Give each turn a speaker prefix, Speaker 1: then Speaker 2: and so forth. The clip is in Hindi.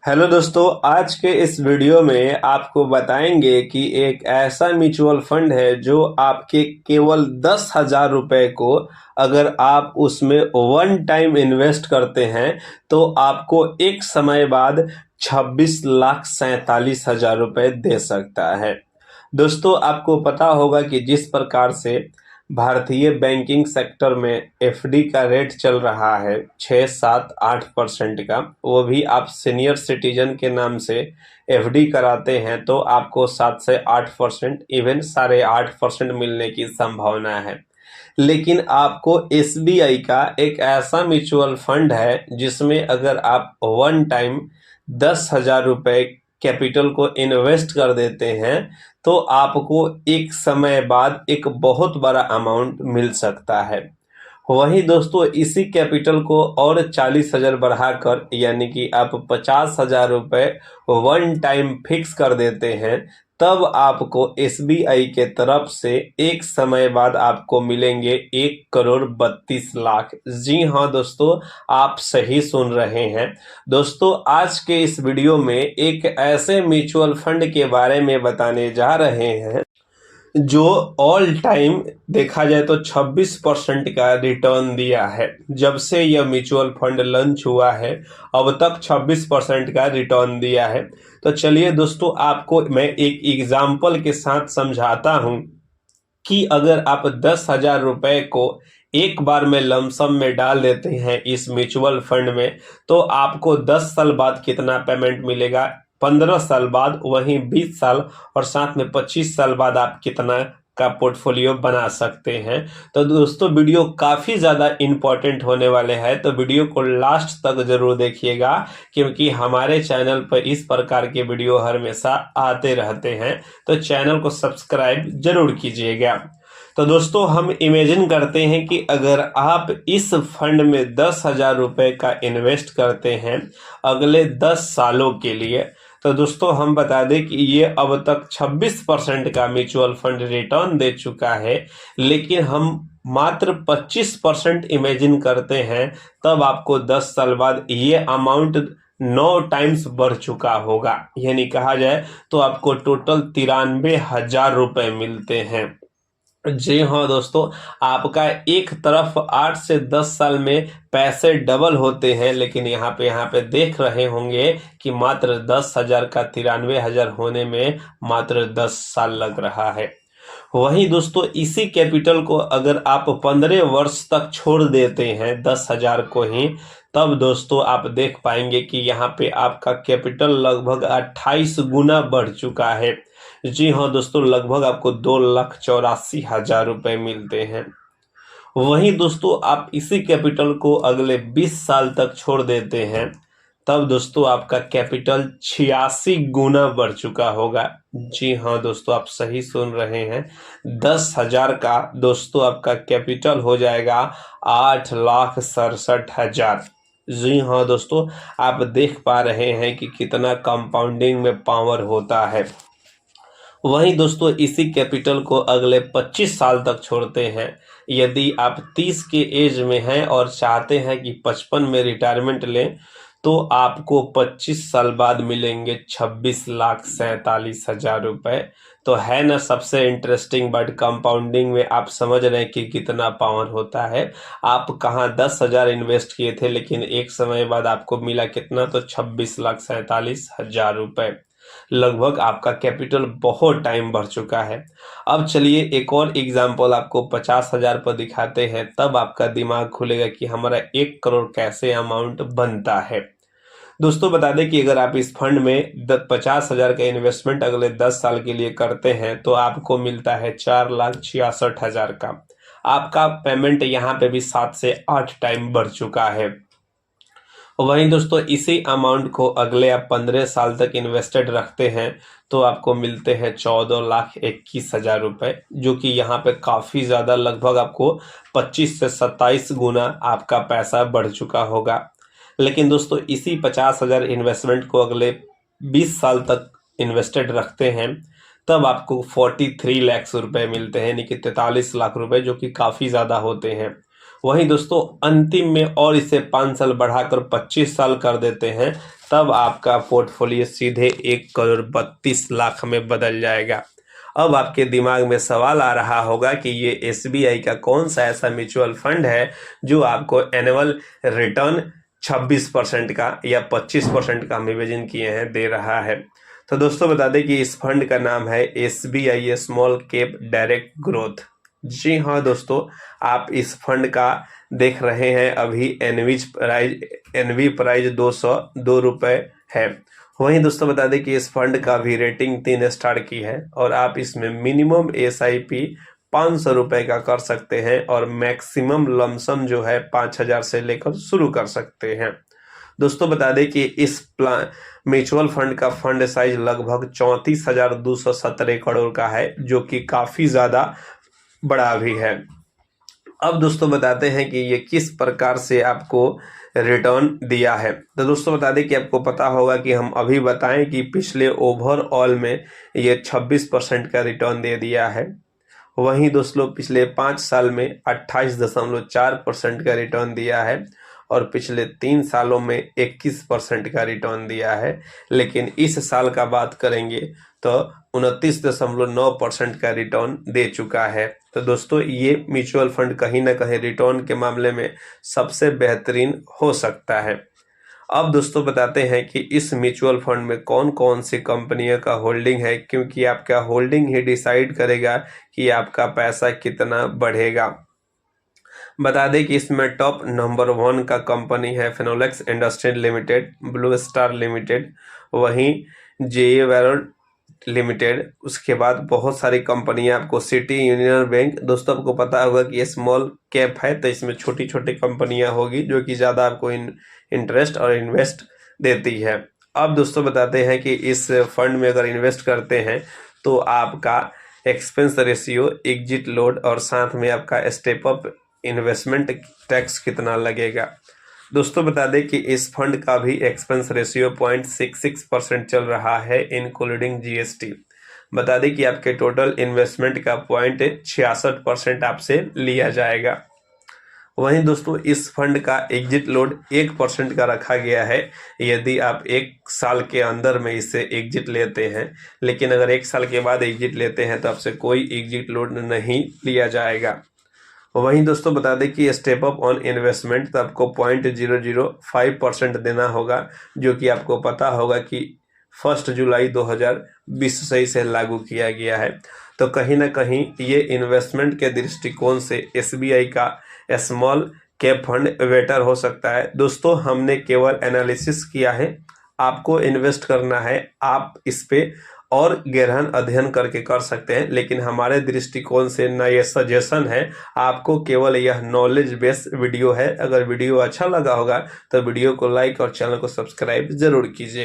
Speaker 1: हेलो दोस्तों, आज के इस वीडियो में आपको बताएंगे कि एक ऐसा म्यूचुअल फंड है जो आपके केवल 10,000 रुपए को अगर आप उसमें वन टाइम इन्वेस्ट करते हैं तो आपको एक समय बाद 26,47,000 रुपए दे सकता है। दोस्तों, आपको पता होगा कि जिस प्रकार से भारतीय बैंकिंग सेक्टर में एफडी का रेट चल रहा है 6, 7, 8% का, वो भी आप सीनियर सिटीजन के नाम से एफडी कराते हैं तो आपको 7 से 8%, इवन 8.5% मिलने की संभावना है। लेकिन आपको एसबीआई का एक ऐसा म्यूचुअल फंड है जिसमें अगर आप वन टाइम 10,000 रुपए कैपिटल को इन्वेस्ट कर देते हैं तो आपको एक समय बाद एक बहुत बड़ा अमाउंट मिल सकता है। वहीं दोस्तों, इसी कैपिटल को और 40,000 बढ़ाकर यानी कि आप 50,000 रुपए वन टाइम फिक्स कर देते हैं तब आपको एसबीआई के तरफ से एक समय बाद आपको मिलेंगे 1,32,00,000। जी हाँ दोस्तों, आप सही सुन रहे हैं। दोस्तों, आज के इस वीडियो में एक ऐसे म्यूचुअल फंड के बारे में बताने जा रहे हैं जो ऑल टाइम देखा जाए तो 26% का रिटर्न दिया है। जब से यह म्यूचुअल फंड लॉन्च हुआ है अब तक 26% का रिटर्न दिया है। तो चलिए दोस्तों, आपको मैं एक एग्जाम्पल के साथ समझाता हूं कि अगर आप 10,000 रुपए को एक बार में लमसम में डाल देते हैं इस म्यूचुअल फंड में तो आपको 10 साल बाद कितना पेमेंट मिलेगा, 15 साल बाद, वहीं 20 साल और साथ में 25 साल बाद आप कितना का पोर्टफोलियो बना सकते हैं। तो दोस्तों, वीडियो काफ़ी ज़्यादा इम्पोर्टेंट होने वाले हैं, तो वीडियो को लास्ट तक जरूर देखिएगा क्योंकि हमारे चैनल पर इस प्रकार के वीडियो हमेशा आते रहते हैं। तो चैनल को सब्सक्राइब जरूर कीजिएगा। तो दोस्तों, हम इमेजिन करते हैं कि अगर आप इस फंड में 10,000 रुपए का इन्वेस्ट करते हैं अगले 10 सालों के लिए, तो दोस्तों हम बता दें कि ये अब तक 26% का म्यूचुअल फंड रिटर्न दे चुका है। लेकिन हम मात्र 25% इमेजिन करते हैं तब आपको 10 साल बाद ये अमाउंट 9 टाइम्स बढ़ चुका होगा। यानी कहा जाए तो आपको टोटल 93,000 रुपए मिलते हैं। जी हाँ दोस्तों, आपका एक तरफ 8 से 10 साल में पैसे डबल होते हैं, लेकिन यहाँ पे देख रहे होंगे कि मात्र 10,000 का 93,000 होने में मात्र 10 साल लग रहा है। वहीं दोस्तों, इसी कैपिटल को अगर आप 15 वर्ष तक छोड़ देते हैं 10,000 को ही, तब दोस्तों आप देख पाएंगे कि यहाँ पे आपका कैपिटल लगभग 28 गुना बढ़ चुका है। जी हाँ दोस्तों, लगभग आपको 2,84,000 रुपए मिलते हैं। वहीं दोस्तों, आप इसी कैपिटल को अगले 20 साल तक छोड़ देते हैं तब दोस्तों आपका कैपिटल 86 गुना बढ़ चुका होगा। जी हाँ दोस्तों, आप सही सुन रहे हैं। 10,000 का दोस्तों आपका कैपिटल हो जाएगा 8,67,000। जी हाँ दोस्तों, आप देख पा रहे हैं कि कितना कंपाउंडिंग में पावर होता है। वहीं दोस्तों, इसी कैपिटल को अगले 25 साल तक छोड़ते हैं। यदि आप 30 के एज में हैं और चाहते हैं कि 55 में रिटायरमेंट लें तो आपको 25 साल बाद मिलेंगे 26,47,000 रुपए। तो है ना सबसे इंटरेस्टिंग बात, कंपाउंडिंग में आप समझ रहे हैं कि कितना पावर होता है। आप कहाँ 10,000 इन्वेस्ट किए थे लेकिन एक समय बाद आपको मिला कितना, तो 26,47,000 रुपए। लगभग आपका कैपिटल बहुत टाइम बढ़ चुका है। अब चलिए एक और एग्जाम्पल आपको 50,000 पर दिखाते हैं, तब आपका दिमाग खुलेगा कि हमारा 1 करोड़ कैसे अमाउंट बनता है। दोस्तों, बता दें कि अगर आप इस फंड में 50,000 का इन्वेस्टमेंट अगले 10 साल के लिए करते हैं तो आपको मिलता है 4,66,000 का। आपका पेमेंट यहाँ पे भी 7 से 8 टाइम बढ़ चुका है। वहीं दोस्तों, इसी अमाउंट को अगले आप 15 साल तक इन्वेस्टेड रखते हैं तो आपको मिलते हैं 14,21,000 रुपए, जो कि यहाँ पे काफ़ी ज़्यादा, लगभग आपको 25 से 27 गुना आपका पैसा बढ़ चुका होगा। लेकिन दोस्तों, इसी 50,000 इन्वेस्टमेंट को अगले 20 साल तक इन्वेस्टेड रखते हैं तब आपको 43 लाख रुपए मिलते हैं, यानी कि 43 लाख रुपए, जो कि काफ़ी ज़्यादा होते हैं। वहीं दोस्तों, अंतिम में और इसे 5 साल बढ़ाकर 25 साल कर देते हैं तब आपका पोर्टफोलियो सीधे 1,32,00,000 में बदल जाएगा। अब आपके दिमाग में सवाल आ रहा होगा कि ये एसबीआई का कौन सा ऐसा म्यूचुअल फंड है जो आपको एनुअल रिटर्न 26% का या 25% का हम विभाजन किए हैं दे रहा है। तो दोस्तों बता दें कि इस फंड का नाम है SBI small cap direct growth. जी हाँ दोस्तों, आप इस फंड का देख रहे हैं अभी एनवी प्राइज 202 रुपये है। वहीं दोस्तों बता दें कि इस फंड का भी रेटिंग 3 स्टार की है और आप इसमें मिनिमम एसआईपी 500 रुपये का कर सकते हैं और मैक्सिमम लमसम जो है 5,000 से लेकर शुरू कर सकते हैं। दोस्तों बता दें कि इस म्यूचुअल फंड का फंड साइज लगभग 34,217 करोड़ का है, जो कि काफ़ी ज़्यादा बड़ा भी है। अब दोस्तों बताते हैं कि ये किस प्रकार से आपको रिटर्न दिया है। तो दोस्तों बता दें कि आपको पता होगा कि हम अभी बताएं कि पिछले ओवरऑल में ये 26% का रिटर्न दे दिया है। वहीं दोस्तों पिछले 5 साल में 28.4% का रिटर्न दिया है और पिछले 3 सालों में 21% का रिटर्न दिया है। लेकिन इस साल का बात करेंगे तो 29.9% का रिटर्न दे चुका है। तो दोस्तों ये म्यूचुअल फंड कहीं ना कहीं रिटर्न के मामले में सबसे बेहतरीन हो सकता है। अब दोस्तों बताते हैं कि इस म्यूचुअल फंड में कौन कौन सी कंपनियों का होल्डिंग है, क्योंकि आपका होल्डिंग ही डिसाइड करेगा कि आपका पैसा कितना बढ़ेगा। बता दें कि इसमें टॉप नंबर 1 का कंपनी है Finolex industries limited, blue star limited, वहीं जेए वेरोल्ड लिमिटेड। उसके बाद बहुत सारी कंपनियां आपको सिटी यूनियन बैंक। दोस्तों आपको पता होगा कि ये स्मॉल कैप है तो इसमें छोटी छोटी कंपनियां होगी जो कि ज़्यादा आपको इंटरेस्ट और इन्वेस्ट देती है। अब दोस्तों बताते हैं कि इस फंड में अगर इन्वेस्ट करते हैं तो आपका एक्सपेंस रेशियो, एग्जिट लोड और साथ में आपका स्टेप अप इन्वेस्टमेंट टैक्स कितना लगेगा। दोस्तों बता दें कि इस फंड का भी एक्सपेंस रेशियो 0.66% चल रहा है इंक्लूडिंग जीएसटी। बता दें कि आपके टोटल इन्वेस्टमेंट का 0.66% आपसे लिया जाएगा। वहीं दोस्तों इस फंड का एग्जिट लोड 1% का रखा गया है यदि आप 1 साल के अंदर में इससे एग्जिट लेते हैं। लेकिन अगर 1 साल के बाद एग्जिट लेते हैं तो आपसे कोई एग्जिट लोड नहीं लिया जाएगा। वहीं दोस्तों बता दें कि स्टेप अप ऑन इन्वेस्टमेंट तो आपको 0.005% देना होगा, जो कि आपको पता होगा कि 1 जुलाई 2020 से इसे लागू किया गया है। तो कहीं ना कहीं ये इन्वेस्टमेंट के दृष्टिकोण से एसबीआई का स्मॉल कैप फंड बेटर हो सकता है। दोस्तों हमने केवल एनालिसिस किया है, आपको इन्वेस्ट करना है, आप इस पे और गहन अध्ययन करके कर सकते हैं। लेकिन हमारे दृष्टिकोण से ना ये सजेशन है, आपको केवल यह नॉलेज बेस्ड वीडियो है। अगर वीडियो अच्छा लगा होगा तो वीडियो को लाइक और चैनल को सब्सक्राइब जरूर कीजिए।